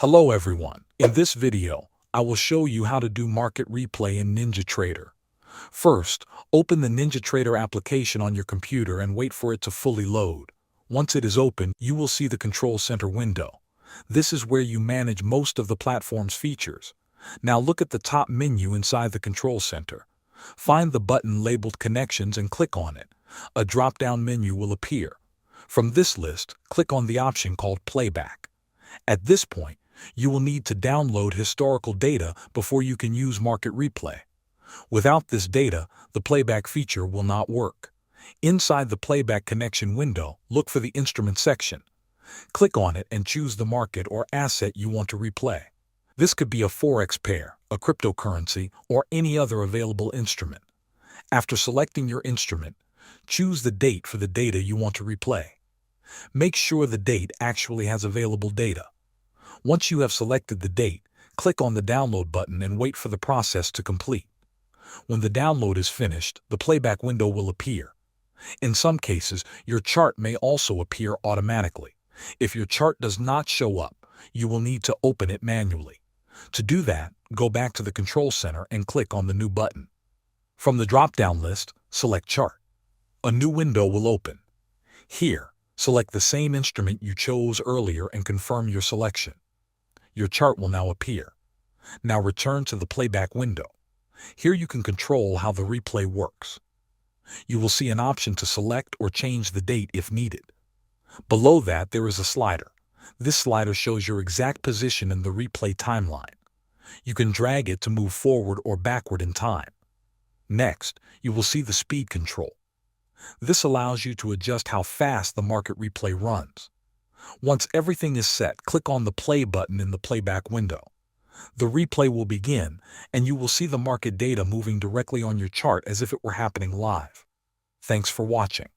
Hello everyone. In this video, I will show you how to do market replay in NinjaTrader. First, open the NinjaTrader application on your computer and wait for it to fully load. Once it is open, you will see the Control Center window. This is where you manage most of the platform's features. Now look at the top menu inside the Control Center. Find the button labeled Connections and click on it. A drop-down menu will appear. From this list, click on the option called Playback. At this point, you will need to download historical data before you can use market replay. Without this data, the playback feature will not work. Inside the playback connection window, look for the instrument section. Click on it and choose the market or asset you want to replay. This could be a forex pair, a cryptocurrency, or any other available instrument. After selecting your instrument, choose the date for the data you want to replay. Make sure the date actually has available data. Once you have selected the date, click on the download button and wait for the process to complete. When the download is finished, the playback window will appear. In some cases, your chart may also appear automatically. If your chart does not show up, you will need to open it manually. To do that, go back to the Control Center and click on the New button. From the drop-down list, select Chart. A new window will open. Here, select the same instrument you chose earlier and confirm your selection. Your chart will now appear. Now return to the playback window. Here you can control how the replay works. You will see an option to select or change the date if needed. Below that, there is a slider. This slider shows your exact position in the replay timeline. You can drag it to move forward or backward in time. Next, you will see the speed control. This allows you to adjust how fast the market replay runs. Once everything is set, click on the play button in the playback window. The replay will begin, and you will see the market data moving directly on your chart as if it were happening live. Thanks for watching.